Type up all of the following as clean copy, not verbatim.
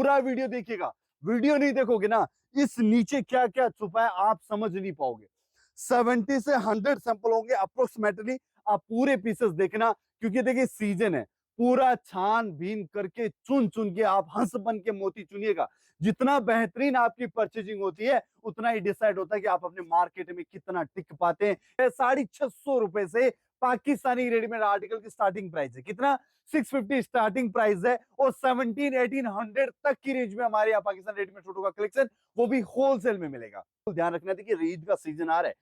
पूरा वीडियो देखिएगा। वीडियो नहीं देखोगे ना, इस नीचे क्या क्या छुपा है आप समझ नहीं पाओगे। 70 से 100 सैंपल होंगे अप्रोक्सीमेटली। आप पूरे पीसेस देखना, क्योंकि देखिए सीजन है, पूरा छानबीन करके चुन चुन के आप हंस बन के मोती चुनिएगा। जितना बेहतरीन आपकी परचेजिंग होती है उतना ही डिसाइड होता है कि आप अपने मार्केट में कितना टिक पाते हैं। 650 रुपए से पाकिस्तानी रेडीमेड आर्टिकल की स्टार्टिंग प्राइस है। कितना? 650 स्टार्टिंग प्राइस है, और 1700-1800 तक की रेंज में हमारे यहाँ पाकिस्तान रेडीमेड सूटों का कलेक्शन, वो भी होलसेल में मिलेगा। तो ध्यान रखना है कि ईद का सीजन आ रहा है,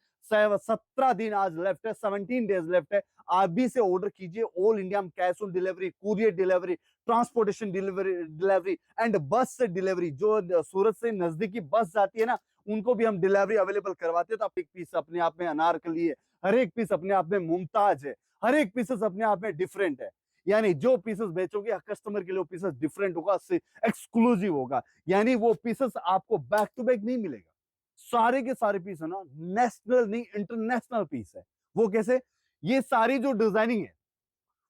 17 दिन आज लेफ्ट है, 17 डेज लेफ्ट है। आप भी से ऑर्डर कीजिए। ऑल इंडिया में cash on delivery, courier delivery, transportation delivery and बस से डिलीवरी। जो सूरत से नजदीकी बस जाती है ना, उनको भी हम डिलीवरी अवेलेबल करवाते हैं। तो आप एक पीस अपने आप में अनारकली है, हर एक पीस अपने आप में मुमताज है, हर एक पीसेस अपने आप में डिफरेंट है। यानी जो पीसेस बेचोगे कस्टमर के लिए वो पीसेस डिफरेंट होगा, एक्सक्लूसिव होगा। यानी वो पीसेस आपको बैक टू बैक नहीं मिलेगा। सारे के सारे पीस है ना, नेशनल नहीं इंटरनेशनल पीस है। वो कैसे? ये सारी जो डिजाइनिंग है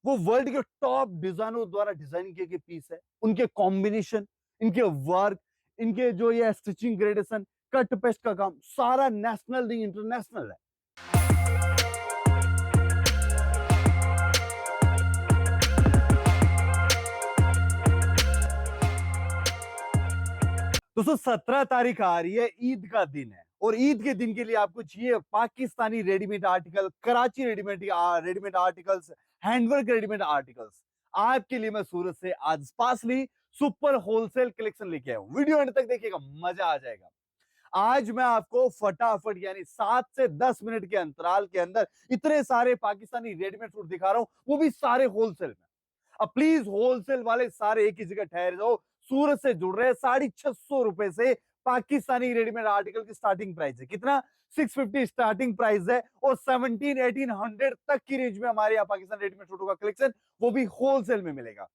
वो वर्ल्ड के टॉप डिजाइनरों द्वारा डिजाइन किए गए पीस है। उनके कॉम्बिनेशन, इनके वर्क, इनके जो ये स्टिचिंग ग्रेडेशन, कट पेस्ट का काम, सारा नेशनल नहीं इंटरनेशनल है। दोस्तों 17 तारीख आ रही है, ईद का दिन है, और ईद के दिन के लिए आपको चाहिए Pakistani readymade article, Karachi readymade articles, handwork readymade articles. आपके लिए मैं सूरत से आज स्पासली सुपर होलसेल कलेक्शन लेके आया हूं। वीडियो एंड तक देखिएगा, मजा आ जाएगा। आज मैं आपको फटाफट यानी 7 से 10 मिनट के अंतराल के अंदर इतने सारे पाकिस्तानी रेडीमेड सूट दिखा रहा हूं, वो भी सारे होलसेल में। अब प्लीज होलसेल वाले सारे एक ही जगह ठहर जाओ। सूरत से जुड़ रहे हैं, 650 रुपए से पाकिस्तानी रेडीमेड आर्टिकल की स्टार्टिंग प्राइस है। कितना? 650 स्टार्टिंग प्राइस है, और 1700-1800 तक की रेंज में हमारे यहाँ पाकिस्तान रेडीमेड सूटों का कलेक्शन, वो भी होलसेल में मिलेगा।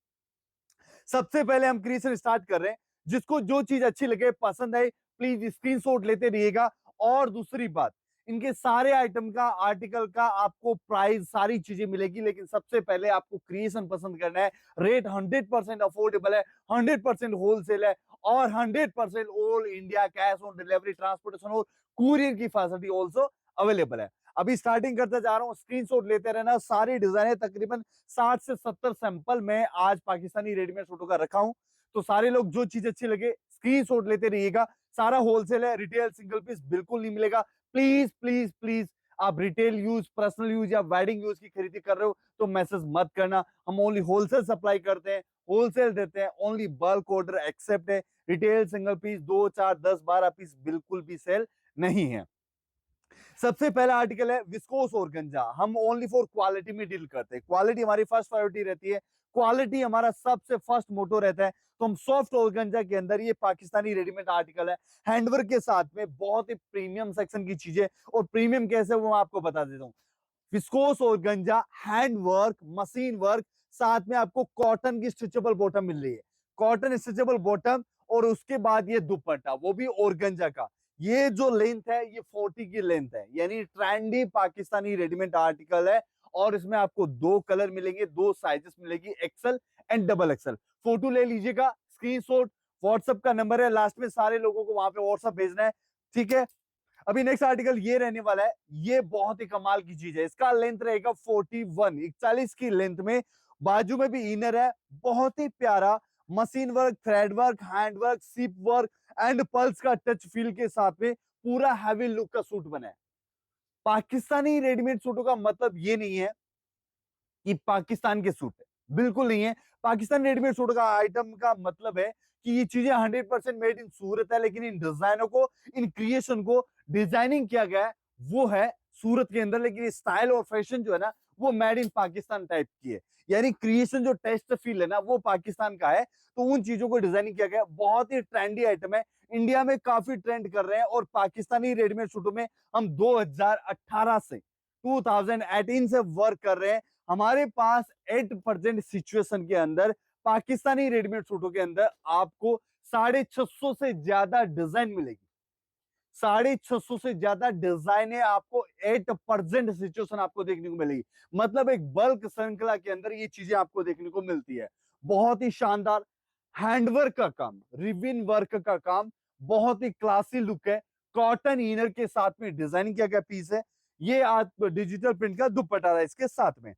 सबसे पहले हम क्रिएशन स्टार्ट कर रहे हैं। जिसको जो चीज अच्छी लगे, पसंद है, प्लीज स्क्रीनशॉट लेते रहिएगा। और दूसरी बात, इनके सारे आइटम का, आर्टिकल का आपको प्राइस, सारी चीजें मिलेगी, लेकिन सबसे पहले आपको क्रिएशन पसंद करना है। रेट 100% अफोर्डेबल है, 100% होलसेल है, और 100% all India cash on delivery, transportation और कुरियर की फैसिलिटी ऑल्सो अवेलेबल है। अभी स्टार्टिंग करते जा रहा हूं, स्क्रीनशॉट लेते रहना। सारी डिजाइन है, तकरीबन 60 से 70 सैंपल मैं आज पाकिस्तानी रेडीमेड सूटों का रखा हूं। तो सारे लोग जो चीज अच्छी लगे स्क्रीनशॉट लेते रहिएगा। सारा होलसेल है, रिटेल सिंगल पीस बिल्कुल नहीं मिलेगा। प्लीज प्लीज प्लीज, आप रिटेल यूज, पर्सनल यूज या वेडिंग यूज की खरीदी कर रहे हो तो मैसेज मत करना। हम ओनली होलसेल सप्लाई करते हैं, होलसेल देते हैं, ओनली बल्क ऑर्डर एक्सेप्ट है। रिटेल सिंगल पीस 2, 4, 10, 12 पीस बिल्कुल भी सेल नहीं है। सबसे पहला आर्टिकल है विस्कोस ऑर्गेन्जा। हम ओनली फॉर क्वालिटी में डील करते हैं, क्वालिटी हमारी फर्स्ट प्रायोरिटी रहती है, क्वालिटी हमारा सबसे फर्स्ट मोटो रहता है। तो हम सॉफ्ट ऑर्गेन्जा के अंदर, ये पाकिस्तानी रेडीमेड आर्टिकल है, हैंडवर्क के साथ में बहुत ही प्रीमियम सेक्शन की चीजें। और प्रीमियम कैसे वो मैं आपको बता देता हूँ। Viscose organza, handwork, machine work, साथ में आपको कॉटन की स्ट्रेचेबल बॉटम मिल रही है, कॉटन स्ट्रेचेबल बॉटम, और उसके बाद ये दुपट्टा, वो भी ऑर्गेन्जा का। ये जो लेंथ है ये 40 की लेंथ है, यानी ट्रेंडी पाकिस्तानी रेडीमेड आर्टिकल है। और इसमें आपको 2 कलर मिलेंगे, 2 साइजेस मिलेगी, XL and double XL. Photo ले लीजिएगा, स्क्रीनशॉट, व्हाट्सएप का नंबर है, लास्ट में सारे लोगों को वहां पे व्हाट्सएप भेजना है, ठीक है। अभी नेक्स्ट आर्टिकल ये रहने वाला है, ये बहुत ही कमाल की चीज है। इसका लेंथ रहेगा 41 की लेंथ में, बाजू में भी इनर है, बहुत ही प्यारा machine work, thread work, hand work, सिप वर्क एंड पल्स का टच फील के साथ में पूरा हैवी लुक का सूट बना है। पाकिस्तानी रेडीमेड सूटों का मतलब ये नहीं है कि पाकिस्तान के सूट है, बिल्कुल नहीं है। पाकिस्तान रेडीमेड सूट का आइटम का मतलब है कि ये चीजें 100% मेड इन सूरत है, लेकिन इन डिजाइनों को, इन क्रिएशन को डिजाइनिंग किया गया है वो है सूरत के अंदर, लेकिन स्टाइल और फैशन जो है ना वो मेड इन पाकिस्तान टाइप की है। यानी क्रिएशन जो टेस्ट फील है ना वो पाकिस्तान का है। तो उन चीजों को डिजाइनिंग किया गया, बहुत ही ट्रेंडी आइटम है, इंडिया में काफी ट्रेंड कर रहे हैं। और पाकिस्तानी रेडीमेड सूटों में हम 2018 से 2018 से वर्क कर रहे हैं। हमारे पास 8% सिचुएशन के अंदर पाकिस्तानी रेडीमेड सूटों के अंदर आपको 650 से ज्यादा डिजाइन मिलेगी। 650 से ज्यादा डिजाइन है, आपको 8% सिचुएशन आपको देखने को मिलेगी। मतलब एक बल्क श्रृंखला के अंदर ये चीजें आपको देखने को मिलती है। बहुत ही शानदार हैंडवर्क का काम, रिविन वर्क का काम, बहुत ही क्लासी लुक है। कॉटन इनर के साथ में डिजाइन किया गया पीस है। ये आज डिजिटल प्रिंट का दुपट्टा है इसके साथ में।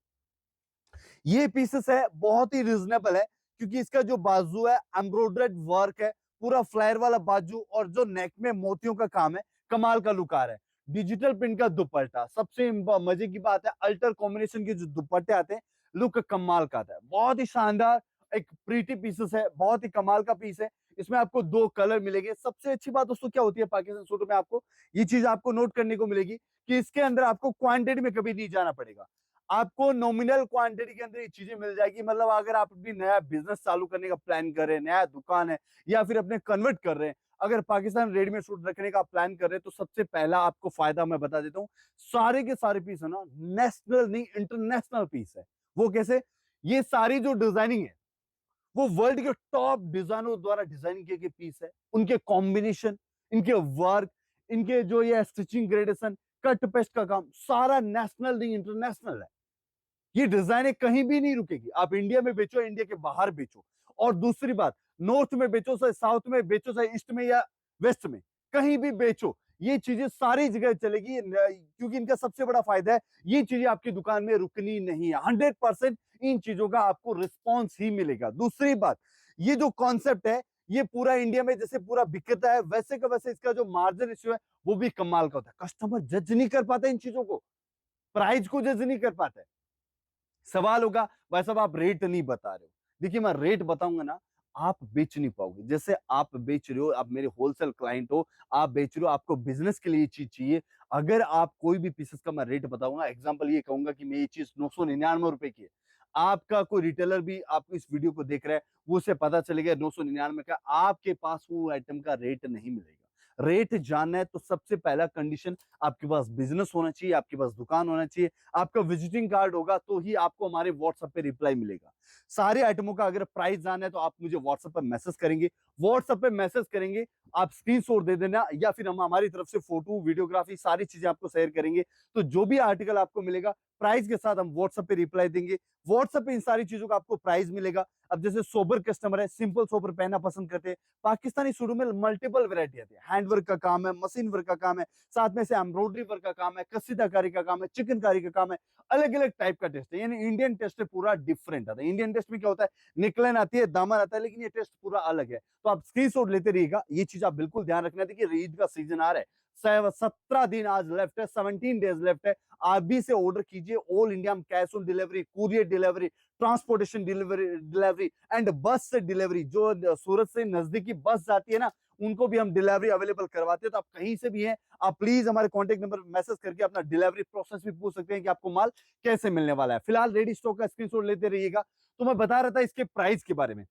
ये पीसेस है बहुत ही रिजनेबल है, क्योंकि इसका जो बाजू है एम्ब्रॉयडर्ड वर्क है, पूरा फ्लायर वाला बाजू, और जो नेक में मोतियों का काम है, कमाल का लुक आ रहा है। डिजिटल प्रिंट का दुपट्टा, सबसे मजे की बात है अल्टर कॉम्बिनेशन के जो दुपट्टे आते हैं, लुक कमाल का आता है, बहुत ही शानदार एक प्रीटी पीसेस है, बहुत ही कमाल का पीस है। इसमें आपको दो कलर मिलेंगे। सबसे अच्छी बात दोस्तों क्या होती है पाकिस्तान सूटों में, आपको ये चीज आपको नोट करने को मिलेगी कि इसके अंदर आपको क्वांटिटी में कभी नहीं जाना पड़ेगा। आपको नॉमिनल क्वांटिटी के अंदर ये चीजें मिल जाएगी। मतलब अगर आप अपनी नया बिजनेस चालू करने का प्लान कर रहे हैं, नया दुकान है, या फिर अपने कन्वर्ट कर रहे हैं, अगर पाकिस्तान रेडीमेड सूट रखने का प्लान कर रहे हैं, तो सबसे पहला आपको फायदा मैं बता देता हूँ, सारे के सारे पीस है ना नेशनल नहीं इंटरनेशनल पीस है। वो कैसे? ये सारी जो डिजाइनिंग है वो वर्ल्ड के टॉप डिजाइनरों द्वारा डिजाइन किए गए पीस है। उनके कॉम्बिनेशन, इनके वर्क, इनके जो ये स्टिचिंग ग्रेडेशन, कट पेस्ट का काम, सारा नेशनल नहीं इंटरनेशनल है। ये डिजाइने कहीं भी नहीं रुकेगी। आप इंडिया में बेचो, इंडिया के बाहर बेचो, और दूसरी बात, नॉर्थ में बेचो चाहे साउथ में बेचो, चाहे ईस्ट में या वेस्ट में, कहीं भी बेचो, ये चीजें सारी जगह चलेगी। क्योंकि इनका सबसे बड़ा फायदा है, ये चीजें आपकी दुकान में रुकनी नहीं है। 100% इन चीजों का आपको रिस्पॉन्स ही मिलेगा। दूसरी बात, ये जो कॉन्सेप्ट है, ये पूरा इंडिया में जैसे पूरा बिकता है, वैसे का वैसे इसका जो मार्जिन इश्यू है वो भी कमाल का होता है। कस्टमर जज नहीं कर पाता इन चीजों को, प्राइस को जज नहीं कर पाता है। सवाल होगा भाई साहब आप रेट नहीं बता रहे हो। देखिए मैं रेट बताऊंगा ना, आप बेच नहीं पाओगे। जैसे आप बेच रहे हो, आप मेरे होलसेल क्लाइंट हो, आप बेच रहे हो, आपको बिजनेस के लिए ये चीज चाहिए। अगर आप कोई भी पीसेस का मैं रेट बताऊंगा, एग्जांपल ये कहूंगा कि मैं ये चीज 999 रुपए की है, आपका कोई रिटेलर भी आपको इस वीडियो को देख रहा है, वो उसे पता चलेगा 999 का, आपके पास वो आइटम का रेट नहीं मिलेगा। रेट जानना है तो सबसे पहला कंडीशन, आपके पास बिजनेस होना चाहिए, आपके पास दुकान होना चाहिए, आपका विजिटिंग कार्ड होगा, तो ही आपको हमारे व्हाट्सएप पे रिप्लाई मिलेगा। सारे आइटमों का अगर प्राइस जानना है तो आप मुझे व्हाट्सएप पर मैसेज करेंगे। व्हाट्सएप पे मैसेज करेंगे, आप स्क्रीनशॉट दे देना, या फिर हम हमारी तरफ से फोटो वीडियोग्राफी सारी चीजें आपको शेयर करेंगे। तो जो भी आर्टिकल आपको मिलेगा प्राइस के साथ हम व्हाट्सएप पे रिप्लाई देंगे। व्हाट्सएप पे इन सारी चीजों का आपको प्राइस मिलेगा। अब जैसे सोबर कस्टमर है, सिंपल सोबर पहनना पसंद करते हैं, पाकिस्तानी सूटों में मल्टीपल वैरायटी आती है। हैंडवर्क का काम है, मशीन वर्क का काम है, साथ में से एम्ब्रॉयडरी वर्क का काम है, कसीदाकारी का काम है, चिकनकारी का काम है। अलग अलग टाइप का टेस्ट है, यानी इंडियन टेस्ट पूरा डिफरेंट आता है। इंडियन टेस्ट में क्या होता है, निकलन आती है, दामन आता है, लेकिन ये टेस्ट पूरा अलग है। तो आप स्क्रीनशॉट लेते रहिएगा, ये चीज आप बिल्कुल ध्यान रखना। देखिए ईद का सीजन आ रहा है, 17 दिन आज लेफ्ट है, 17 डेज लेफ्ट है। आप भी से ऑर्डर कीजिए। ऑल इंडिया में cash on delivery, courier delivery, transportation delivery and बस से डिलीवरी। जो सूरत से नजदीकी बस जाती है ना, उनको भी हम डिलीवरी अवेलेबल करवाते हैं। तो आप कहीं से भी हैं, आप प्लीज हमारे कांटेक्ट नंबर पर मैसेज करके अपना डिलीवरी प्रोसेस भी पूछ सकते हैं कि आपको माल कैसे मिलने वाला है। फिलहाल रेडी स्टॉक का स्क्रीनशॉट लेते रहिएगा। तो मैं बता रहा था इसके प्राइस के बारे में।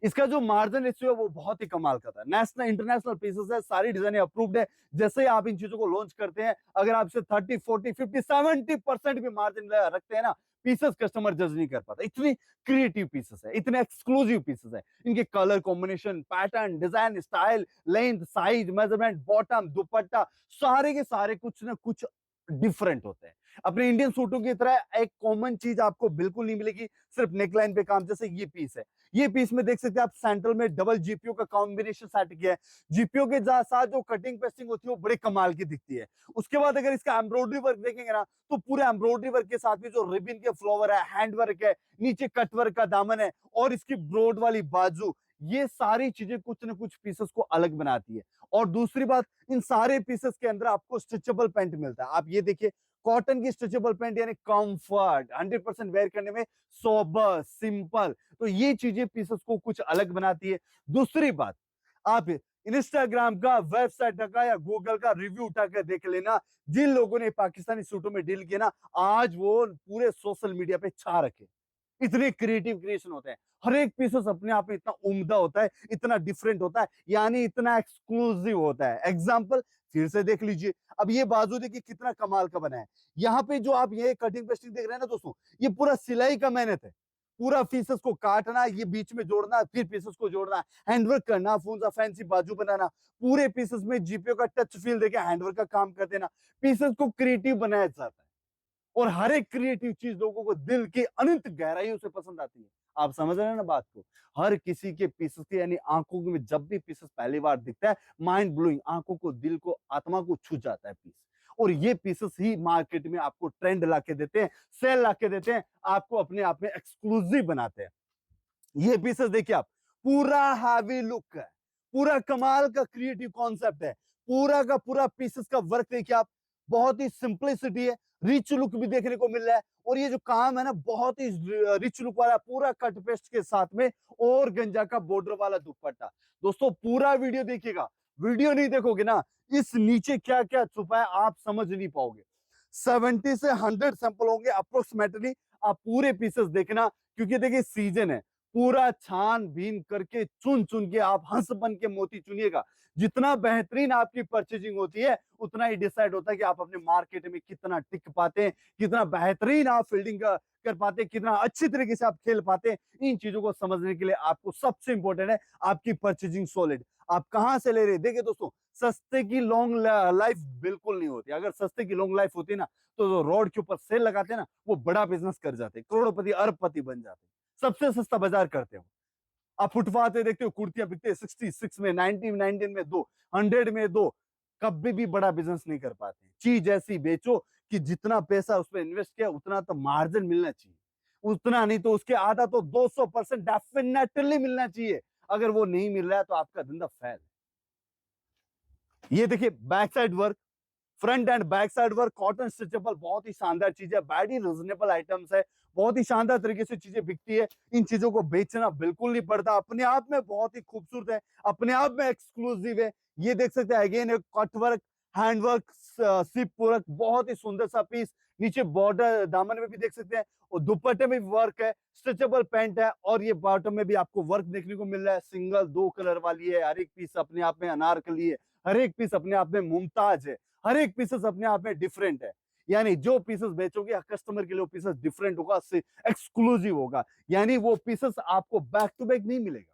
इसका जो मार्जिन रेशियो है वो बहुत ही कमाल का था। नेशनल इंटरनेशनल पीसेस है, सारी डिजाइन अप्रूव्ड है। जैसे ही आप इन चीजों को लॉन्च करते हैं, अगर आप इसे 30, 40, 50, 70% भी मार्जिन रखते हैं ना, पीसेस कस्टमर जज नहीं कर पाता। इतनी क्रिएटिव पीसेस है, इतने एक्सक्लूसिव पीसेस है। इनके colour combination, pattern, design, style, length, size, measurement, bottom, दुपट्टा, सारे के सारे कुछ ना कुछ डिफरेंट होते हैं। अपने इंडियन सूटों की तरह एक कॉमन चीज आपको बिल्कुल नहीं मिलेगी, सिर्फ नेकलाइन पे काम। जैसे ये पीस है, ये पीस में देख सकते हैं आप, सेंट्रल में डबल जीपीओ का कॉम्बिनेशन सेट किया है। जीपीओ के साथ जो कटिंग पेस्टिंग होती है वो बड़े कमाल की दिखती है। उसके बाद अगर इसका एम्ब्रॉयडरी वर्क देखेंगे ना, तो पूरे एम्ब्रॉयडरी वर्क के साथ भी जो रिबिन के फ्लावर है, हैंड वर्क है, नीचे कट वर्क का दामन है, और इसकी ब्रॉड वाली बाजू, ये सारी चीजें कुछ ना कुछ पीसेस को अलग बनाती है। और दूसरी बात, इन सारे पीसेस के अंदर आपको स्ट्रेचेबल पैंट मिलता है। आप ये देखिए, कॉटन की स्ट्रेचेबल पैंट, यानी कंफर्ट, 100% वेयर करने में सोबर, सिंपल। तो ये चीजें पीसेस को कुछ अलग बनाती है। दूसरी बात, आप इंस्टाग्राम का, वेबसाइट का या गूगल का रिव्यू उठाकर देख लेना। जिन लोगों ने पाकिस्तानी सूटों में डील किया ना, आज वो पूरे सोशल मीडिया पे छा रखे। इतने क्रिएटिव क्रिएशन होते हैं, हर एक पीसेस अपने आप में इतना उम्दा होता है, इतना डिफरेंट होता है, यानी इतना एक्सक्लूसिव होता है। एग्जाम्पल फिर से देख लीजिए। अब ये बाजू देखिए कितना कमाल का बना है। यहाँ पे जो आप ये कटिंग पेस्टिंग देख रहे हैं ना दोस्तों, ये पूरा सिलाई का मेहनत है। पूरा पीसेस को काटना, ये बीच में जोड़ना, फिर पीसेस को जोड़ना, हैंडवर्क करना, फूंजा फैंसी बाजू बनाना, पूरे पीसेस में जीपीओ का टच फील देके हैंडवर्क का काम कर देना। पीसेस को क्रिएटिव बनाया जाता है, और हर एक क्रिएटिव चीज लोगों को दिल की अनंत गहराइयों से पसंद आती है। आप समझ रहे हैं ना बात को? हर किसी के पीसेस के यानी आंखों में जब भी पीसेस पहली बार दिखता है, माइंड ब्लोइंग, आंखों को, दिल को, आत्मा को छू जाता है पीस। और ये पीसेस ही मार्केट में आपको ट्रेंड लाके देते हैं, सेल लाके देते हैं, आपको अपने आप में एक्सक्लूसिव बनाते हैं। ये पीसेस देखिए आप, पूरा हैवी लुक है, पूरा कमाल का क्रिएटिव कॉन्सेप्ट है, पूरा का पूरा पीसेस का वर्क देखिए आप, बहुत ही सिंपलिसिटी है, रिच लुक भी देखने को मिल रहा है। और ये जो काम है ना, बहुत ही रिच लुक वाला, पूरा कट पेस्ट के साथ में और गंजा का बॉर्डर वाला दुपट्टा। दोस्तों पूरा वीडियो देखिएगा, वीडियो नहीं देखोगे ना, इस नीचे क्या क्या छुपा है आप समझ नहीं पाओगे। 70 से 100 सैंपल होंगे अप्रोक्सीमेटली, आप पूरे पीसेस देखना, क्योंकि देखिए सीजन है, पूरा छानबीन करके चुन चुन के आप हंस बन के मोती चुनिएगा। जितना बेहतरीन आपकी परचेजिंग होती है, उतना ही डिसाइड होता है कि आप अपने मार्केट में कितना टिक पाते हैं, कितना बेहतरीन आप फील्डिंग कर पाते हैं, कितना अच्छी तरीके से आप खेल पाते हैं। इन चीजों को समझने के लिए आपको सबसे इंपॉर्टेंट है आपकी परचेजिंग सॉलिड। आप कहां से ले रहे हैं? देखिए दोस्तों, सस्ते की लॉन्ग लाइफ बिल्कुल नहीं होती। अगर सस्ते की लॉन्ग लाइफ होती ना, तो रोड के ऊपर सेल लगाते ना, वो बड़ा बिजनेस कर जाते, करोड़पति अरबपति बन जाते। सबसे सस्ता बाजार करते हो। आप फुटपाथ पे देखते हो कुर्तियां बिकते हैं 66 में, 90 में, 19 में दो, 100 में दो। कभी भी बड़ा बिजनेस नहीं कर पाते। चीज ऐसी बेचो कि जितना पैसा उसमें इन्वेस्ट किया उतना तो मार्जिन मिलना चाहिए, उतना नहीं तो उसके आधा तो 200% डेफिनेटली मिलना चाहिए। अगर वो नहीं मिल रहा है तो आपका धंधा फेल है। ये देखिए back side work, front end back side work, cotton stretchable, बहुत ही शानदार चीज है, बैडी रिजनेबल आइटम्स है, बहुत ही शानदार तरीके से चीजें बिकती है। इन चीजों को बेचना बिल्कुल नहीं पड़ता, अपने आप में बहुत ही खूबसूरत है, अपने आप में एक्सक्लूसिव है। ये देख सकते हैं अगेन, एक कट वर्क, हैंड वर्क, सिप वर्क, बहुत ही सुंदर सा पीस। नीचे बॉर्डर दामन में भी देख सकते हैं, और दुपट्टे में भी वर्क है, स्ट्रेचेबल पैंट है, और ये बॉटम में भी आपको वर्क देखने को मिल रहा है। सिंगल 2 कलर वाली है, हर एक पीस अपने आप में अनारकली है, हर एक पीस अपने आप में मुमताज है, हर एक पीसेस अपने आप में डिफरेंट है। यानी जो पीसेस बेचोगे कस्टमर के लिए, वो पीसेस डिफरेंट होगा, एक्सक्लूसिव होगा। यानी वो पीसेस आपको बैक टू बैक नहीं मिलेगा।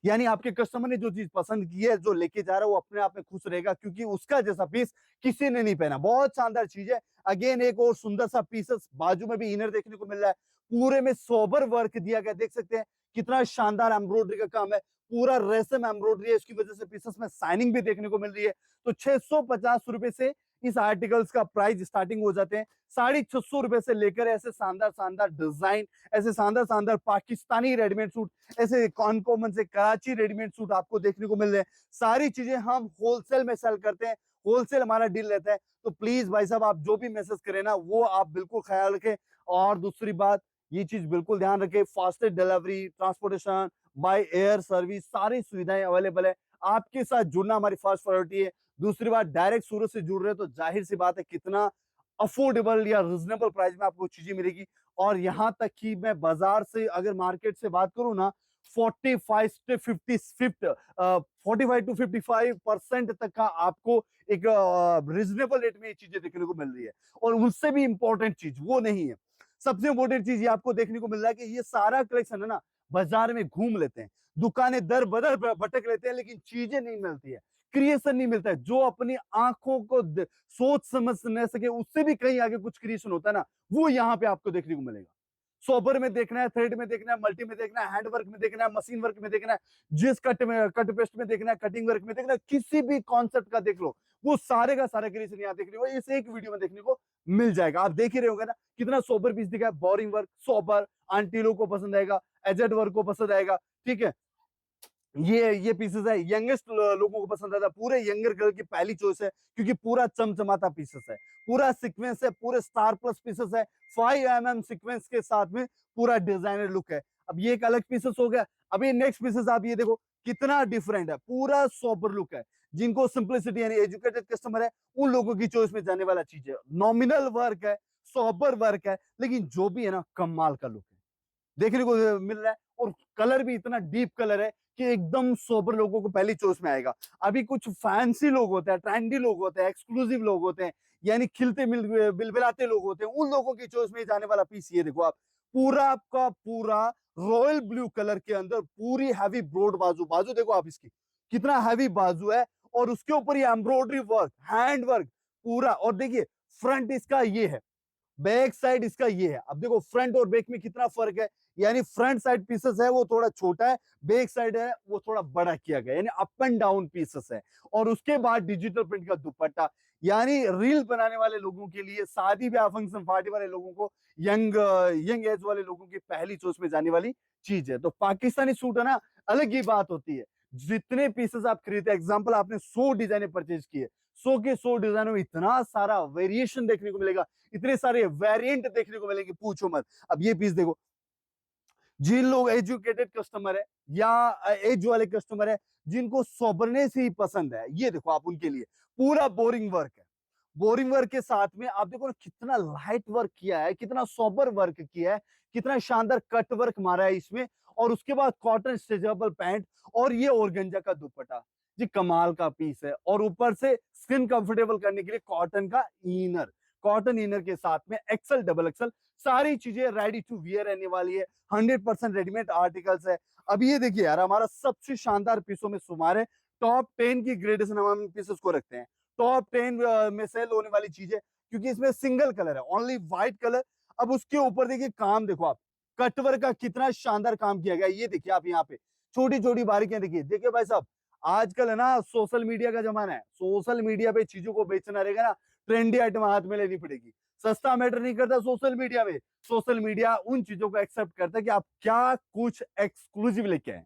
यानी आपके कस्टमर ने जो चीज पसंद की है, जो लेके जा रहा है, वो अपने आप में खुश रहेगा, क्योंकि उसका जैसा पीस किसी ने नहीं पहना। बहुत शानदार चीज है। अगेन एक और सुंदर सा पीसेस, बाजू में भी इनर देखने को मिल रहा है, पूरे में सोबर वर्क दिया गया, देख सकते हैं कितना शानदार एम्ब्रॉयडरी का काम है, पूरा रेशम एम्ब्रॉयडरी है, इसकी वजह से पीसेस में शाइनिंग भी देखने को मिल रही है। तो 650 रुपए से इस आर्टिकल्स का प्राइस स्टार्टिंग हो जाते हैं। 650 रुपए से लेकर ऐसे शानदार शानदार डिजाइन, ऐसे शानदार शानदार पाकिस्तानी रेडीमेड सूट, ऐसे कॉनकॉमन से कराची रेडीमेड सूट आपको देखने को मिल रहे हैं। सारी चीजें हम होलसेल में सेल करते हैं, होलसेल हमारा डील रहता है। तो प्लीज भाई साहब, आप जो भी मैसेज करें ना, वो आप बिल्कुल ख्याल रखें। और दूसरी बात, ये चीज बिल्कुल ध्यान रखें, fastest delivery, transportation, by air service, सारी सुविधाएं अवेलेबल है। आपके साथ जुड़ना हमारी फर्स्ट प्रायोरिटी है। दूसरी बात, डायरेक्ट सूरत से जुड़ रहे हैं तो जाहिर सी बात है कितना अफोर्डेबल या रिजनेबल प्राइस में आपको चीजें मिलेगी। और यहां तक कि मैं बाजार से, अगर मार्केट से बात करूं ना, 45 टू 55% तक का आपको एक रिजनेबल रेट में ये चीजें देखने को मिल रही है। और उनसे भी इंपॉर्टेंट चीज वो नहीं है, सबसे इंपॉर्टेंट चीज ये आपको देखने को मिल रहा है कि ये सारा कलेक्शन है ना, बाजार में घूम लेते हैं, दुकानें दर बदर भटक लेते हैं, लेकिन चीजें नहीं मिलती है, क्रिएशन नहीं मिलता है। जो अपनी आंखों को सोच समझ न सके, उससे भी कहीं आगे कुछ क्रिएशन होता है ना, वो यहाँ पे आपको देखने को मिलेगा। सोबर में देखना है, थ्रेड में देखना है, मल्टी में देखना है, हैंड वर्क में देखना है, मशीन वर्क में देखना है, जिस कट में, कट पेस्ट में देखना है, कटिंग वर्क में देखना है, किसी भी कॉन्सेप्ट का देख लो, वो सारे का सारा क्रिएशन यहाँ देखने को इस एक वीडियो में देखने को मिल जाएगा। आप देख ही रहे होंगे ना, कितना सोबर पीस दिखा है, बोरिंग वर्क, सोबर, आंटी लोग को पसंद आएगा, एजेड वर्क को पसंद आएगा, ठीक है। ये पीसेस है, यंगेस्ट लोगों को पसंद आता है, पूरे यंगर गर्ल की पहली चॉइस है, क्योंकि पूरा चमचमाता पीसेस है, पूरा सीक्वेंस है, पूरे स्टार प्लस पीसेस है, 5 mm सीक्वेंस के साथ में पूरा डिजाइनर लुक है। अब ये एक अलग पीसेस हो गया। अभी नेक्स्ट पीसेस आप ये देखो कितना डिफरेंट है, पूरा सोबर लुक है। जिनको सिंपलिसिटी यानी एजुकेटेड कस्टमर है, उन लोगों की चॉइस में जाने वाला चीज है। नॉमिनल वर्क है, सोबर वर्क है, लेकिन जो भी है ना, कमाल का लुक है देखने को मिल रहा है। और कलर भी इतना डीप कलर है कि एकदम सोबर लोगों को पहली चॉइस में आएगा। अभी कुछ फैंसी लोग होते हैं, ट्रेंडी लोग होते हैं, एक्सक्लूसिव लोग होते हैं, यानी खिलते बिलबिलाते लोग होते हैं, उन लोगों की चॉइस में जाने वाला पीस ये देखो आप, पूरा आपका पूरा रॉयल ब्लू कलर के अंदर पूरी हैवी ब्रॉड बाजू, बाजू देखो आप इसकी कितना हैवी बाजू है, और उसके ऊपर ये एम्ब्रॉयडरी वर्क, हैंड वर्क पूरा। और देखिए फ्रंट इसका ये है, बैक साइड इसका ये है। अब देखो फ्रंट और बैक में कितना फर्क है, यानी फ्रंट साइड पीसेस है वो थोड़ा छोटा है, बैक साइड है वो थोड़ा बड़ा किया गया, यानी अप एंड डाउन पीसेस है। और उसके बाद डिजिटल प्रिंट का दुपट्टा, यानी रील बनाने वाले लोगों के लिए, शादी ब्याह फंक्शन पार्टी वाले लोगों को, यंग यंग एज वाले लोगों की पहली चॉइस में जाने वाली चीज है। तो पाकिस्तानी सूट है ना, अलग ही बात होती है। जितने पीसेस आप खरीदते, एग्जाम्पल आपने 100 डिजाइने परचेज किए, 100 के 100 डिजाइनों में इतना सारा वेरिएशन देखने को मिलेगा, इतने सारे वेरिएंट देखने को मिलेंगे, पूछो मत। अब ये पीस देखो, जिन लोग एजुकेटेड कस्टमर है या एज वाले कस्टमर है, जिनको सोबरनेस ही पसंद है, ये देखो आप उनके लिए पूरा बोरिंग वर्क है। बोरिंग वर्क के साथ में आप देखो ना कितना लाइट वर्क किया है, कितना सोबर वर्क किया है, कितना शानदार कट वर्क मारा है इसमें। और उसके बाद कॉटन स्ट्रेचेबल पैंट और ये ऑर्गेंजा का दुपट्टा, जी कमाल का पीस है। और ऊपर से स्किन कंफर्टेबल करने के लिए कॉटन का इनर, कॉटन इनर के साथ में एक्सल डबल एक्सल सारी चीजें रेडी टू वियर रहने वाली है। 100% रेडीमेड आर्टिकल्स है। अब ये देखिए यार, हमारा सबसे शानदार पीसों में शुमार है। टॉप 10 की ग्रेडेशन हम पीसेस को रखते हैं, टॉप 10 में सेल होने वाली चीज है, क्योंकि इसमें सिंगल कलर है, ओनली व्हाइट कलर। अब उसके ऊपर देखिए काम देखो आप, कटवर्क का कितना शानदार काम किया गया है। ये देखिए आप यहाँ पे छोटी छोटी बारीकियां देखिए। देखिए भाई साहब, आजकल है ना सोशल मीडिया का जमाना है, सोशल मीडिया पे चीजों को बेचना रहेगा ना, ट्रेंडी आइटम हाथ में लेनी पड़ेगी। सस्ता मैटर नहीं करता सोशल मीडिया में, सोशल मीडिया उन चीजों को एक्सेप्ट करता है कि आप क्या कुछ एक्सक्लूसिव लेके आए।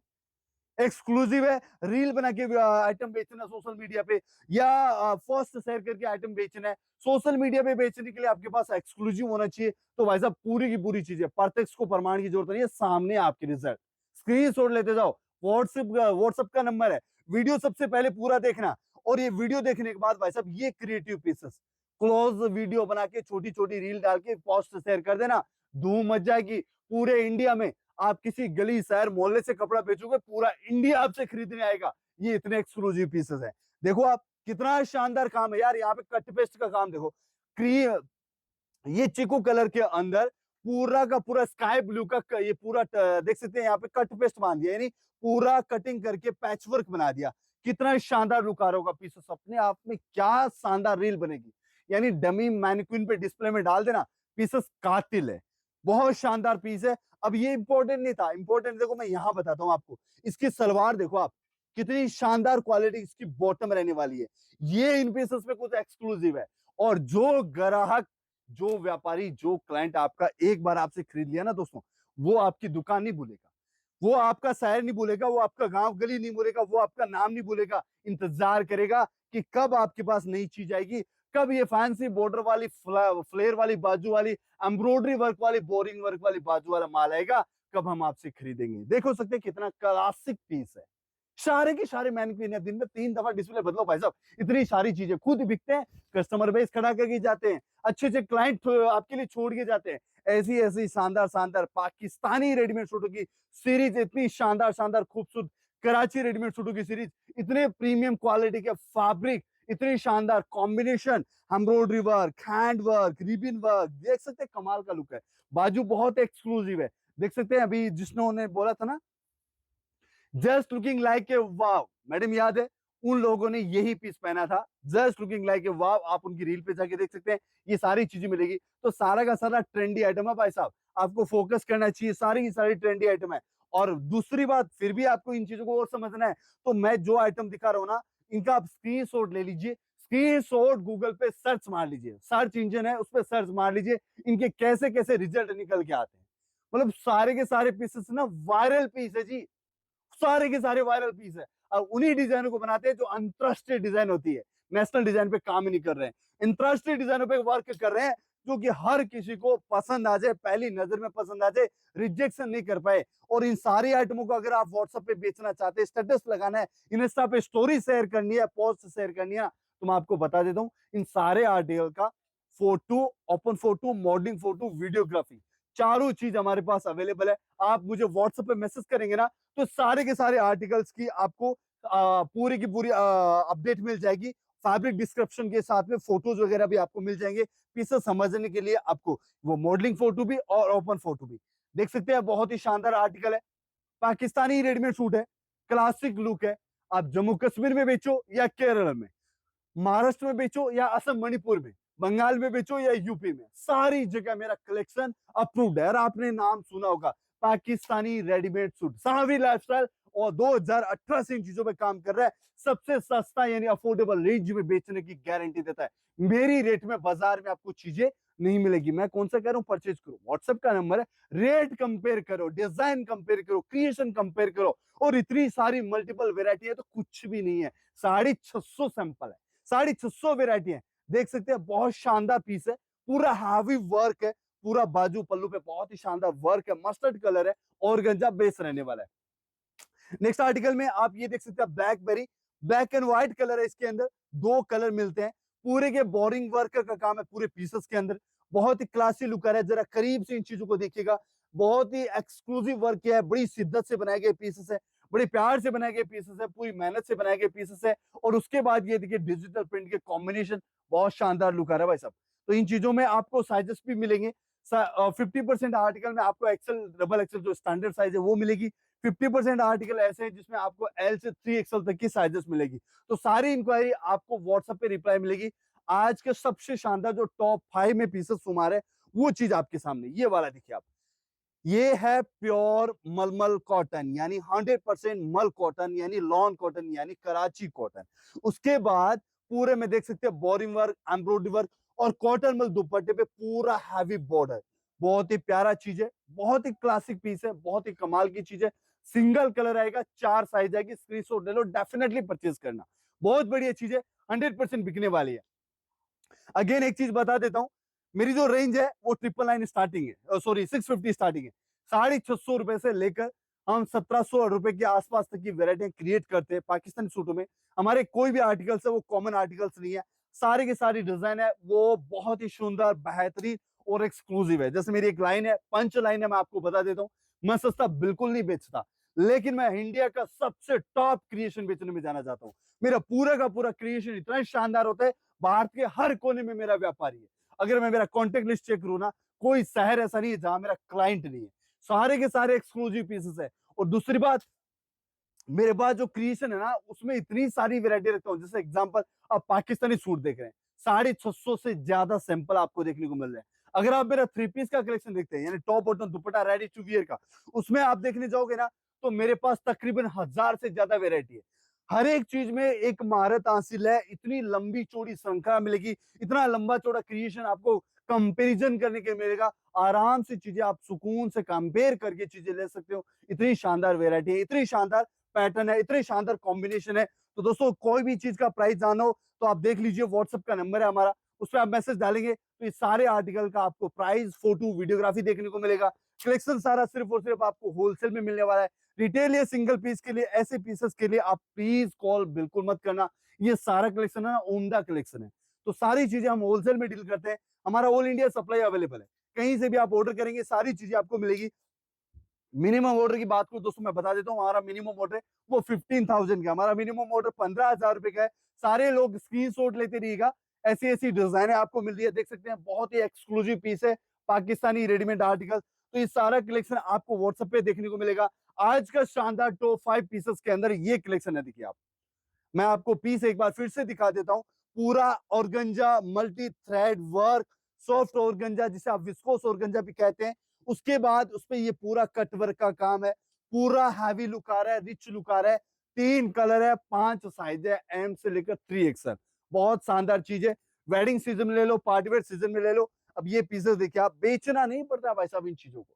एक्सक्लूसिव है, रील बना के आइटम बेचना सोशल मीडिया पे, या फर्स्ट शेयर करके आइटम बेचना है सोशल मीडिया पे। बेचने के लिए आपके पास एक्सक्लूसिव होना चाहिए। तो भाई साहब पूरी की पूरी चीजें, प्रत्यक्ष को प्रमाण की जरूरत नहीं है, सामने आपके रिजल्ट, स्क्रीन शॉट लेते जाओ। व्हाट्सएप का नंबर है, वीडियो सबसे पहले पूरा देखना। और ये वीडियो देखने के बाद भाई साहब ये क्रिएटिव पीसेस क्लोज वीडियो बना के छोटी छोटी रील डाल के पोस्ट शेयर कर देना, धूम मच जाएगी पूरे इंडिया में। आप किसी गली शहर मोहल्ले से कपड़ा बेचोगे, पूरा इंडिया आपसे खरीदने आएगा। ये इतने एक्सक्लूसिव पीसेस हैं। देखो आप कितना शानदार काम है यार, यहाँ पे कट पेस्ट का काम देखो, क्रीम, ये चिकू कलर के अंदर पूरा का पूरा स्काई ब्लू का ये पूरा देख सकते हैं यहाँ पे कट पेस्ट बांध दिया, यानी पूरा कटिंग करके पैच वर्क बना दिया। कितना शानदार लुक आ रहा होगा पीसेस, अपने आप में क्या शानदार रील बनेगी। यानी डमी मैनिक्विन पे डिस्प्ले में डाल देना, पीसेस कातिल है, बहुत शानदार पीस है। अब ये इंपॉर्टेंट नहीं था, इंपॉर्टेंट देखो मैं यहाँ बताता हूँ आपको। इसकी सलवार देखो आप, कितनी शानदार क्वालिटी इसकी बॉटम रहने वाली है। ये इन पीसेस में कुछ एक्सक्लूसिव है। और जो ग्राहक, जो व्यापारी, जो क्लाइंट आपका एक बार आपसे खरीद लिया ना दोस्तों, वो आपकी दुकान नहीं भूलेगा, वो आपका शहर नहीं भूलेगा, वो आपका गांव गली नहीं भूलेगा, वो आपका नाम नहीं भूलेगा। इंतजार करेगा कि कब आपके पास नई चीज आएगी, कब ये फैंसी बॉर्डर वाली फ्लेयर वाली बाजू वाली एम्ब्रॉयडरी वर्क वाली बोरिंग वर्क वाली बाजू वाला माल आएगा, कब हम आपसे खरीदेंगे। देखो सकते हैं कितना क्लासिक पीस है। सारे के सारे मैनिक्विन है, दिन में 3 दफा डिस्प्ले बदलो भाई साहब, इतनी सारी चीजें खुद बिकते हैं, कस्टमर बेस खड़ा करके जाते हैं, अच्छे अच्छे क्लाइंट आपके लिए छोड़ के जाते हैं। ऐसी ऐसी शानदार शानदार पाकिस्तानी रेडीमेड सूटों की सीरीज, इतनी शानदार शानदार खूबसूरत कराची रेडीमेड सूटों की सीरीज, इतने प्रीमियम क्वालिटी के फैब्रिक, इतनी शानदार combination, embroidery work, hand work, ribbon work, देख सकते हैं कमाल का लुक है। बाजू बहुत एक्सक्लूसिव है, देख सकते हैं। अभी जिसने बोला था ना just looking like a wow, madam याद है, उन लोगों ने यही पीस पहना था, जस्ट लुकिंग लाइक ए वाव। आप उनकी रील पे जाके देख सकते हैं, ये सारी चीजें मिलेगी। तो सारा का सारा ट्रेंडी आइटम है भाई साहब, आपको फोकस करना चाहिए, सारी की सारी ट्रेंडी आइटम है। और दूसरी बात, फिर भी आपको इन चीजों को और समझना है, तो मैं जो आइटम दिखा रहा हूँ ना, इनका आप स्क्रीन शॉट ले लीजिए, स्क्रीन शॉट गूगल पे सर्च मार लीजिए, सर्च इंजन है उस पर सर्च मार लीजिए, इनके कैसे कैसे रिजल्ट निकल के आते हैं। मतलब सारे के सारे पीसेस ना वायरल पीस है जी, सारे के सारे वायरल पीस है। अब उन्हीं डिजाइनों को बनाते हैं जो अंतरराष्ट्रीय डिजाइन होती है, नेशनल डिजाइन पे काम ही नहीं कर रहे हैं, अंतरराष्ट्रीय डिजाइनों पे वर्क कर रहे हैं, जो कि हर किसी को पसंद आ जाए, पहली नजर में पसंद आ जाए, रिजेक्शन नहीं कर पाए। और इन सारी आइटमों को अगर आप व्हाट्सएप पे बेचना चाहते हैं, स्टेटस लगाना है, इंस्टा पे स्टोरी शेयर करनी है, पोस्ट शेयर करनी है, तो मैं आपको बता देता हूँ, इन सारे आर्टिकल का photo, open photo, modelling photo, videography, चारों चीज हमारे पास अवेलेबल है। आप मुझे व्हाट्सएप पे मैसेज करेंगे ना, तो सारे के सारे आर्टिकल्स की आपको पूरी की पूरी अपडेट मिल जाएगी, फैब्रिक डिस्क्रिप्शन के साथ में फोटोज वगैरह भी आपको मिल जाएंगे, पीसेस समझने के लिए आपको वो मॉडलिंग फोटो भी और ओपन फोटो भी। देख सकते हैं बहुत ही शानदार आर्टिकल है, पाकिस्तानी रेडीमेड सूट है, क्लासिक लुक है। आप जम्मू कश्मीर में बेचो या केरल में, महाराष्ट्र में बेचो या असम मणिपुर में, बंगाल में बेचो या यूपी में, सारी जगह मेरा कलेक्शन अप्रूव्ड है। आपने नाम सुना होगा पाकिस्तानी रेडीमेड सूट, साहवी लाइफस्टाइल, और 2018 से इन चीजों पे काम कर रहा है। सबसे सस्ता यानी अफोर्डेबल रेंज में बेचने की गारंटी देता है। मेरी रेट में बाजार में आपको चीजें नहीं मिलेगी। मैं कौन सा कह रहा हूं, परचेज करो, व्हाट्सएप का नंबर है, रेट कंपेयर करो, डिजाइन कंपेयर करो, क्रिएशन कंपेयर करो, और इतनी सारी मल्टीपल वेरायटी है तो कुछ भी नहीं है। 650 सैंपल है, 650 वेरायटी है, देख सकते हैं। बहुत शानदार पीस है, पूरा हैवी वर्क है, पूरा बाजू पल्लू पे बहुत ही शानदार वर्क है, मस्टर्ड कलर है, और गंजा बेस रहने वाला है। नेक्स्ट आर्टिकल में आप ये देख सकते हैं blackberry, black and white colour है, इसके अंदर 2 कलर मिलते हैं, पूरे के बोरिंग वर्क का काम है पूरे पीसेस के अंदर। बहुत ही क्लासी लुक आ रहा है, जरा करीब से इन चीजों को देखिएगा। बहुत ही एक्सक्लूसिव वर्क किया है, बड़ी शिद्दत से बनाए गए पीसेस है, बड़े प्यार से बनाए गए पीसेस है, पूरी मेहनत से बनाए गए पीसेस है। और उसके बाद ये देखिए डिजिटल प्रिंट के कॉम्बिनेशन, बहुत शानदार लुक आ रहा है भाई साहब। तो इन चीजों में आपको साइजेस भी मिलेंगे। 50% आर्टिकल में आपको एक्सेल, डबल एक्सेल जो स्टैंडर्ड साइज है वो मिलेगी। 50% आर्टिकल ऐसे हैं जिसमें आपको एल से 3XL तक की साइजेस मिलेगी। तो सारी इंक्वायरी आपको व्हाट्सएप पे रिप्लाई मिलेगी। आज के सबसे शानदार जो टॉप 5 में पीसेस शुमार है, वो चीज आपके सामने ये वाला देखिए आप। ये है प्योर मलमल कॉटन, यानी 100% मल कॉटन, यानी लॉन कॉटन, यानी कराची कॉटन। उसके बाद पूरे में देख सकते हैं बोरिंग वर्क, एम्ब्रॉयडरी वर्क, और कॉटन मल दुपट्टे पे पूरा हैवी बॉर्डर। बहुत ही प्यारा चीज है, बहुत ही क्लासिक पीस है, बहुत ही कमाल की चीज है। सिंगल कलर आएगा, 4 साइज आएगी, स्क्रीनशॉट ले लो, डेफिनेटली परचेज करना। बहुत बढ़िया चीज है, 100% बिकने वाली है। अगेन एक चीज बता देता हूं, मेरी जो रेंज है वो 999 स्टार्टिंग है, सॉरी 650 स्टार्टिंग है। 650 रुपए से लेकर हम 1700 रुपए के आसपास तक की वेरायटी क्रिएट करते हैं पाकिस्तानी सूटों में। हमारे कोई भी आर्टिकल्स है वो कॉमन आर्टिकल्स नहीं है, सारे के सारी डिजाइन है वो बहुत ही शानदार, बेहतरीन और एक्सक्लूसिव है। जैसे मेरी एक लाइन है, पंच लाइन है, मैं आपको बता देता हूँ, मैं सस्ता बिल्कुल नहीं बेचता, लेकिन मैं इंडिया का सबसे टॉप क्रिएशन बेचने में जाना चाहता हूँ। मेरा पूरा का पूरा क्रिएशन इतना शानदार होता है, भारत के हर कोने में मेरा व्यापारी है। अगर मैं मेरा कॉन्टेक्ट लिस्ट चेक करूँ ना, कोई शहर ऐसा नहीं है जहां मेरा क्लाइंट नहीं है। सारे के सारे एक्सक्लूसिव पीसेस है। और दूसरी बात, मेरे पास जो क्रिएशन है ना, उसमें इतनी सारी वैरायटी रखता हूँ। जैसे एग्जांपल, आप पाकिस्तानी सूट देख रहे हैं, 650 से ज्यादा सैंपल आपको देखने को मिल रहे हैं। अगर आप मेरा 3 पीस का कलेक्शन देखते हैं, यानी top bottom dupatta ready to wear का, उसमें आप देखने जाओगे ना, तो मेरे पास तकरीबन 1000 से ज्यादा वेरायटी है। हर एक चीज में एक महारत हासिल है, इतनी लंबी चौड़ी श्रृंखला मिलेगी, इतना लंबा चौड़ा क्रिएशन आपको कंपैरिजन करने के मिलेगा। आराम से चीजें आप सुकून से कंपेयर करके चीजें ले सकते हो। इतनी शानदार वेरायटी है, इतनी शानदार पैटर्न है, इतने शानदार कॉम्बिनेशन है। तो दोस्तों, कोई भी चीज का प्राइस जानो तो आप देख लीजिए, व्हाट्सएप का नंबर है हमारा, उस पर आप मैसेज डालेंगे तो इस सारे आर्टिकल का आपको प्राइस, फोटो, वीडियोग्राफी देखने को मिलेगा। कलेक्शन सारा सिर्फ और सिर्फ आपको होलसेल में मिलने वाला है। रिटेल या सिंगल पीस के लिए, ऐसे पीसेस के लिए आप प्लीज कॉल बिल्कुल मत करना। ये सारा कलेक्शन है ना, उम्दा कलेक्शन है। तो सारी चीजें हम होलसेल में डील करते हैं, हमारा ऑल इंडिया सप्लाई अवेलेबल है। कहीं से भी आप ऑर्डर करेंगे, सारी चीजें आपको मिलेगी। मिनिमम ऑर्डर की बात करूं दोस्तों, मैं बता देता हूं, हमारा मिनिमम ऑर्डर है वो 15,000 का, हमारा मिनिमम ऑर्डर 15,000 रुपए का है। सारे लोग स्क्रीनशॉट लेते रहिएगा, ऐसी ऐसी डिजाइन आपको मिल रही है, देख सकते हैं, बहुत ही एक्सक्लूसिव पीस है, पाकिस्तानी रेडीमेड आर्टिकल। तो ये सारा कलेक्शन आपको व्हाट्सएप पे देखने को मिलेगा। आज का शानदार टॉप 5 पीसेस के अंदर ये कलेक्शन है, देखिए आप। मैं आपको पीस एक बार फिर से दिखा देता हूं। पूरा organza multi thread work, soft organza जिसे आप विस्कोस ऑर्गेंजा भी कहते हैं। उसके बाद उसपे ये पूरा कट वर्क का काम है, पूरा हैवी लुक आ रहा है, रिच लुक आ रहा है। 3 कलर है, 5 साइज है, एम से लेकर 3XL। बहुत शानदार चीज है, वेडिंग सीजन में ले लो, पार्टीवेयर सीजन में ले लो। अब ये पीसेस देखिए आप, बेचना नहीं पड़ता भाई साहब इन चीजों को।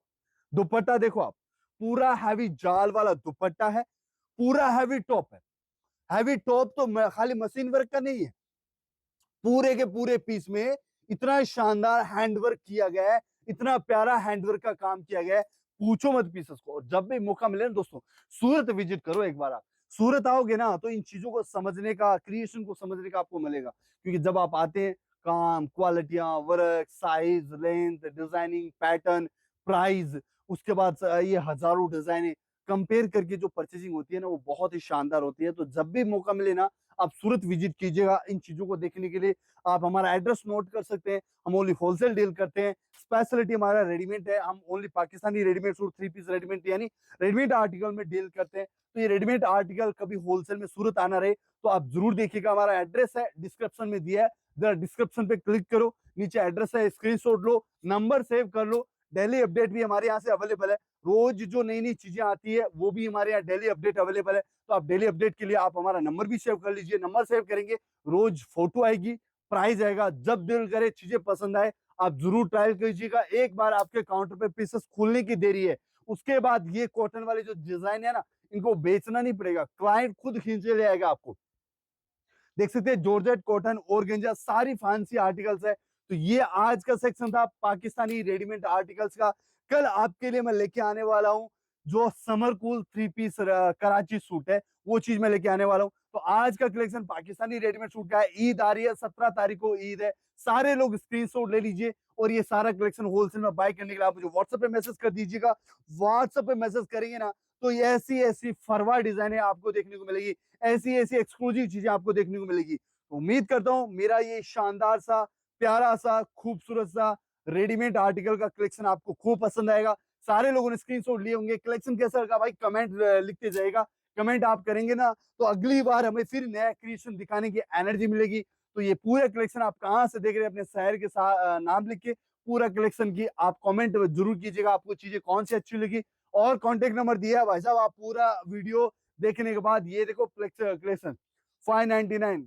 दुपट्टा देखो आप, पूरा हैवी जाल वाला दुपट्टा है, पूरा हैवी टॉप है। हैवी टॉप तो खाली मशीन वर्क का नहीं है, पूरे के पूरे पीस में इतना शानदार हैंडवर्क किया गया है, इतना प्यारा हैंडवर्क का काम किया गया है, पूछो मत पीसेस को। और जब भी मौका मिले ना दोस्तों, सूरत विजिट करो एक बार। आप सूरत आओगे ना तो इन चीजों को समझने का, क्रिएशन को समझने का आपको मिलेगा। क्योंकि जब आप आते हैं, काम, क्वालिटियां, work, size, length, designing, pattern, price, उसके बाद ये हजारों डिजाइने कंपेयर करके जो परचेजिंग होती है ना, वो बहुत ही शानदार होती है। तो जब भी मौका मिले ना, आप सूरत विजिट कीजिएगा इन चीजों को देखने के लिए। आप हमारा एड्रेस नोट कर सकते हैं, हम ओनली होलसेल डील करते हैं। स्पेशलिटी हमारा रेडीमेड है, हम only Pakistani readymade suit, 3 piece readymade यानी रेडीमेड आर्टिकल में डील करते हैं। तो ये रेडीमेड आर्टिकल कभी होलसेल में सूरत आना रहे तो आप जरूर देखिएगा। हमारा एड्रेस है डिस्क्रिप्शन में दिया है, जरा डिस्क्रिप्शन पे क्लिक करो, नीचे एड्रेस है, स्क्रीनशॉट लो, नंबर सेव कर लो। डेली अपडेट भी हमारे यहाँ से अवेलेबल है, रोज जो नई नई चीजें आती है वो भी हमारे यहाँ डेली अपडेट अवेलेबल है। तो आप डेली अपडेट के लिए आप हमारा नंबर भी सेव कर लीजिए। नंबर सेव करेंगे, रोज फोटो आएगी, प्राइस आएगा। जब दिल करे, चीजें पसंद आए, आप जरूर ट्रायल कीजिएगा। एक बार आपके काउंटर पे पीसेस खुलने की देरी है, उसके बाद ये कॉटन वाले जो डिजाइन है ना, इनको बेचना नहीं पड़ेगा, क्लाइंट खुद खींच ले आएगा आपको। देख सकते हैं जॉर्जेट, कॉटन, ऑर्गेंजा, सारी फैंसी आर्टिकल्स है। तो ये आज का सेक्शन था पाकिस्तानी रेडीमेड आर्टिकल्स का। कल आपके लिए मैं लेके आने वाला हूँ जो summer cool 3 piece Karachi suit है, वो चीज मैं लेके आने वाला हूँ। तो आज का कलेक्शन पाकिस्तानी रेडीमेड सूट का है। ईद आ रही है, 17 तारीख को ईद है। सारे लोग स्क्रीनशॉट ले लीजिए और ये सारा कलेक्शन होलसेल में बाय करने के लिए आप मुझे व्हाट्सएप पे मैसेज कर दीजिएगा। व्हाट्सएप पे मैसेज करेंगे ना तो ये ऐसी ऐसी फरवा डिजाइने आपको देखने को मिलेगी, ऐसी ऐसी एक्सक्लूसिव चीजें आपको देखने को मिलेगी। तो उम्मीद करता हूं मेरा ये शानदार सा, प्यारा सा, खूबसूरत सा रेडीमेड आर्टिकल का कलेक्शन आपको खूब पसंद आएगा। सारे लोगों ने स्क्रीनशॉट लिए होंगे। कलेक्शन कैसा लगा भाई कमेंट लिखते जाएगा। कमेंट आप करेंगे ना तो अगली बार हमें फिर नया क्रिएशन दिखाने की एनर्जी मिलेगी। तो ये पूरा कलेक्शन आप कहाँ से देख रहे हैं अपने शहर के नाम लिख के पूरा कलेक्शन की आप कमेंट जरूर कीजिएगा, आपको चीजें कौन सी अच्छी लगी। और कॉन्टेक्ट नंबर दिया है भाई साहब, आप पूरा वीडियो देखने के बाद ये देखो collection 599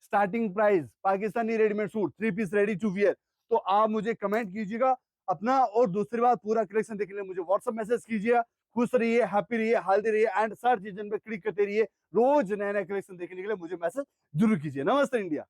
starting price, Pakistani readymade suit 3 piece ready to wear. तो आप मुझे कमेंट कीजिएगा अपना, और दूसरी बात पूरा कलेक्शन देखने के लिए मुझे व्हाट्सएप मैसेज कीजिएगा। खुश रहिए, हैप्पी रहिए, हेल्दी रहिए एंड सर्च इंजन पे क्लिक करते रहिए। रोज नया नया कलेक्शन देखने के लिए मुझे मैसेज जरूर कीजिए। नमस्ते इंडिया।